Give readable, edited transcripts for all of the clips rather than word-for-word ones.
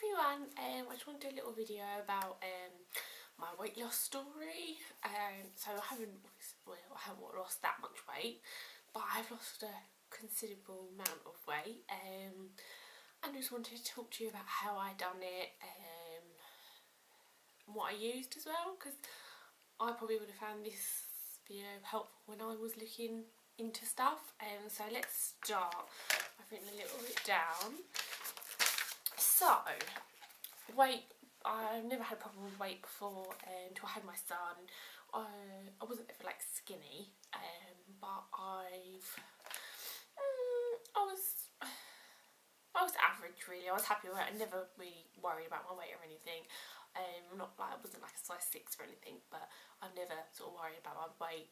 everyone, I just want to do a little video about my weight loss story. So I haven't lost that much weight, but I've lost a considerable amount of weight, and I just wanted to talk to you about how I done it, and what I used as well, because I probably would have found this video helpful when I was looking into stuff. So let's start. I've written a little bit down. So, weight, I've never had a problem with weight before until I had my son. I wasn't ever like skinny, but I was average really. I was happy with it. I never really worried about my weight or anything. Not like I wasn't like a size 6 or anything, but I've never sort of worried about my weight.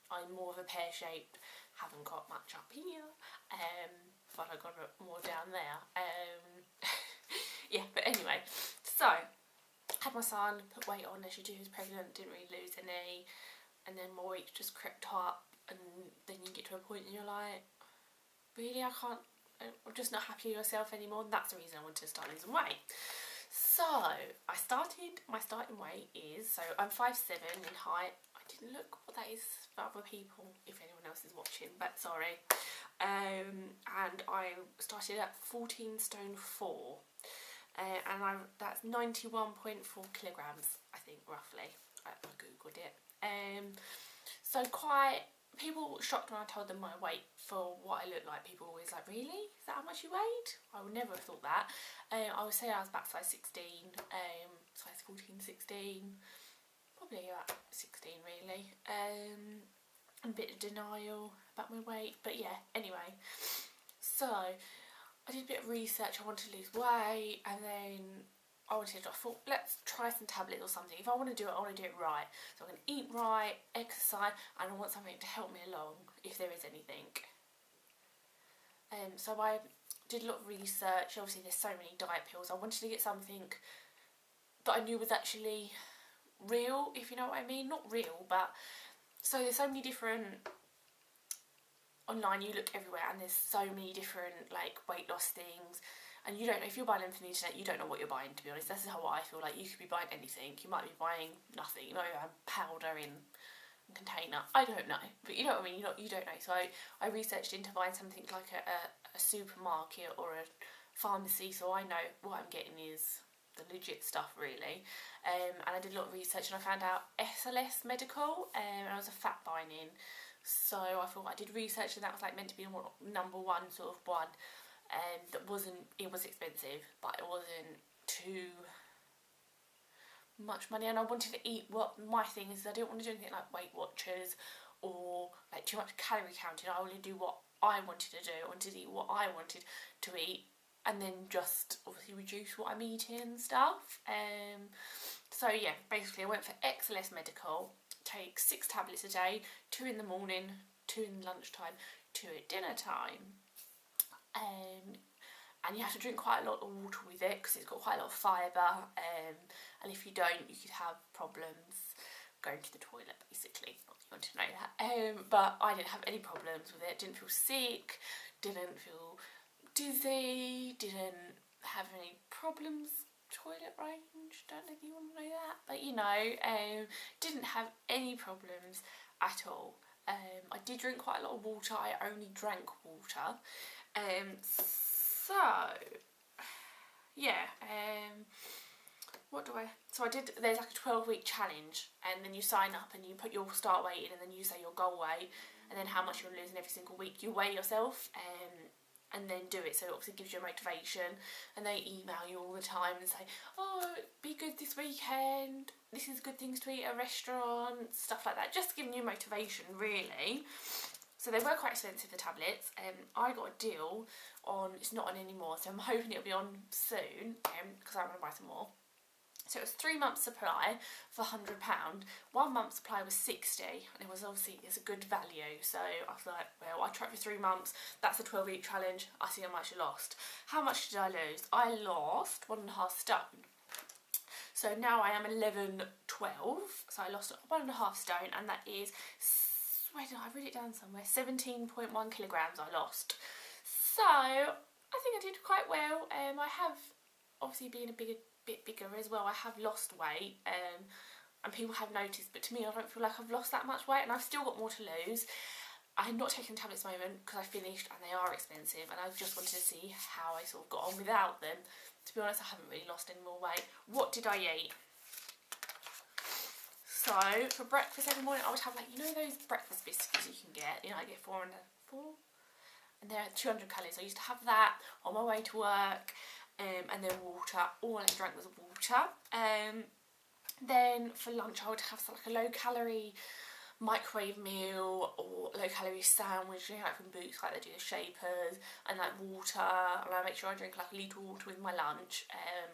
I'm more of a pear-shaped, haven't got much up here, but I got a bit more down there. Yeah, but anyway, so had my son, put weight on as you do, he was pregnant, didn't really lose any, and then my weight just crept up, and then you get to a point and you're like, really, I'm just not happy with yourself anymore, and that's the reason I wanted to start losing weight. So my starting weight is, so I'm 5'7" in height. I didn't look what that is for other people, if anyone else is watching, but sorry. And I started at 14 stone 4, and that's 91.4 kilograms, I think, roughly. I googled it. So people were shocked when I told them my weight for what I looked like. People were always like, really? Is that how much you weighed? I would never have thought that. I would say I was about size 16, size 14, 16, probably about 16 really. A bit of denial about my weight, but yeah, anyway. So I did a bit of research. I wanted to lose weight, and then I thought, let's try some tablets or something. If I want to do it, I want to do it right. So I'm going to eat right, exercise, and I want something to help me along, if there is anything. So I did a lot of research. Obviously, there's so many diet pills. I wanted to get something that I knew was actually real, if you know what I mean. Not real, but so there's so many different online. You look everywhere, and there's so many different like weight loss things. And you don't know, if you're buying them from the internet, you don't know what you're buying, to be honest. That's how I feel. Like, you could be buying anything. You might be buying nothing. You know, powder in a container. I don't know. But you know what I mean? You don't know. So I researched into buying something like a supermarket or a pharmacy, so I know what I'm getting is the legit stuff, really. And I did a lot of research, and I found out SLS Medical, and I was a fat binding. So I thought, I did research, and that was like meant to be number one sort of one. It was expensive, but it wasn't too much money, and I wanted to eat what my thing is. I didn't want to do anything like Weight Watchers or like too much calorie counting. I wanted to do what I wanted to do. I wanted to eat what I wanted to eat, and then just obviously reduce what I'm eating and stuff. So yeah, basically I went for XLS Medical. Take 6 tablets a day, 2 in the morning, 2 in lunchtime, 2 at dinner time. And you have to drink quite a lot of water with it, because it's got quite a lot of fibre, and if you don't, you could have problems going to the toilet, basically. Not that you want to know that. But I didn't have any problems with it. Didn't feel sick, didn't feel dizzy, didn't have any problems. Toilet range, don't know if you want to know that, but you know, didn't have any problems at all. I did drink quite a lot of water. I only drank water. So yeah, so I did, there's like a 12-week challenge, and then you sign up and you put your start weight in, and then you say your goal weight, and then how much you're losing every single week. You weigh yourself, and then do it. So it obviously gives you a motivation, and they email you all the time and say, oh, be good this weekend, this is good things to eat at a restaurant, stuff like that, just giving you motivation, really. So they were quite expensive, the tablets. I got a deal on, it's not on anymore, so I'm hoping it'll be on soon, because I want to buy some more. So it was 3 months supply for £100. 1 month supply was 60, and it was obviously, it's a good value. So I was like, well, I tried for 3 months, that's a 12-week challenge, I see how much I lost. How much did I lose? I lost 1.5 stone. So now I am 11, 12, so I lost 1.5 stone, and that is, where did I read it down somewhere? 17.1 kilograms I lost. So I think I did quite well. I have obviously being a bit bigger as well, I have lost weight, and people have noticed, but to me I don't feel like I've lost that much weight, and I've still got more to lose. I'm not taking tablets at the moment because I finished and they are expensive, and I just wanted to see how I sort of got on without them. To be honest, I haven't really lost any more weight. What did I eat? So for breakfast every morning I would have, like, you know those breakfast biscuits you can get, you know, I get 4 and they're 200 calories. I used to have that on my way to work, and then water. All I drank was water. Then for lunch I would have like a low calorie microwave meal or low calorie sandwich, you know, like from Boots, like they do the shapers, and like water, and I make sure I drink like a litre of water with my lunch.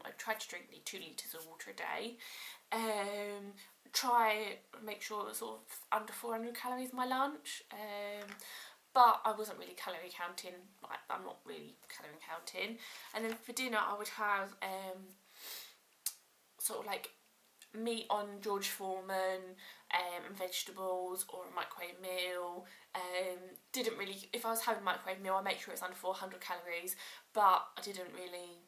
I try to drink 2 litres of water a day. Try make sure it's sort of under 400 calories my lunch. But I wasn't really calorie counting, like I'm not really calorie counting. And then for dinner I would have sort of like meat on George Foreman, and vegetables, or a microwave meal. Didn't really, if I was having a microwave meal, I make sure it's under 400 calories, but I didn't really,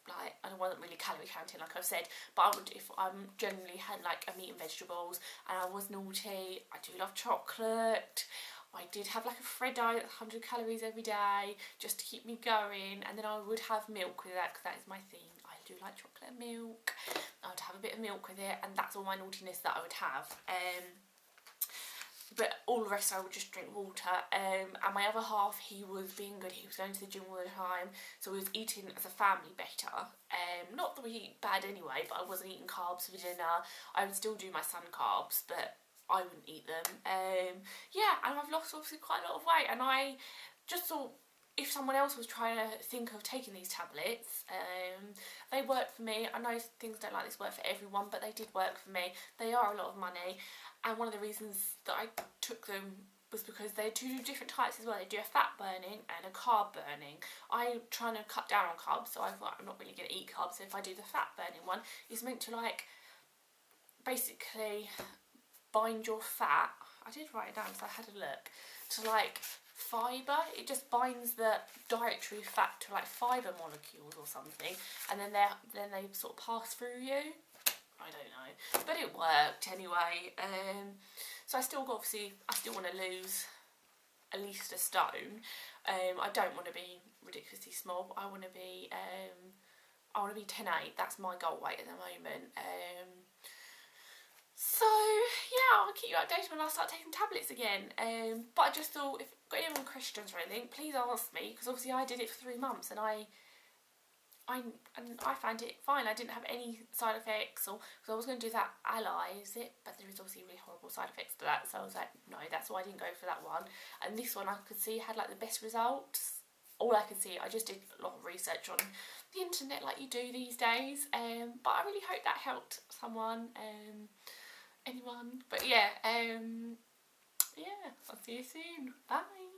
like, I wasn't really calorie counting like I've said. But I would, if I generally had like a meat and vegetables, and I was naughty, I do love chocolate. I did have like a Freddo at 100 calories every day just to keep me going, and then I would have milk with that because that is my thing. I do like chocolate and milk. I would have a bit of milk with it, and that's all my naughtiness that I would have. But all the rest I would just drink water. And my other half, he was being good. He was going to the gym all the time, so we was eating as a family better. Not that we eat bad anyway, but I wasn't eating carbs for dinner. I would still do my sun carbs, but I wouldn't eat them. Yeah, and I've lost obviously quite a lot of weight, and I just thought if someone else was trying to think of taking these tablets, they work for me. I know things don't like this work for everyone, but they did work for me. They are a lot of money, and one of the reasons that I took them was because they do different types as well. They do a fat burning and a carb burning. I'm trying to cut down on carbs, so I thought I'm not really going to eat carbs, so if I do the fat burning one, it's meant to like basically bind your fat. I did write it down so I had a look. To like fibre, it just binds the dietary fat to like fibre molecules or something, and then they sort of pass through you. I don't know, but it worked anyway. So I still want to lose at least a stone. I don't want to be ridiculously small, but I want to be 10'8". That's my goal weight at the moment. So yeah, I'll keep you updated when I start taking tablets again. But I just thought, if you've got any more questions or anything, please ask me, because obviously I did it for 3 months and I found it fine. I didn't have any side effects, or because I was going to do that but there is obviously really horrible side effects to that. So I was like, no, that's why I didn't go for that one. And this one I could see had like the best results. All I could see, I just did a lot of research on the internet like you do these days. But I really hope that helped someone. Anyone. But yeah, I'll see you soon. Bye.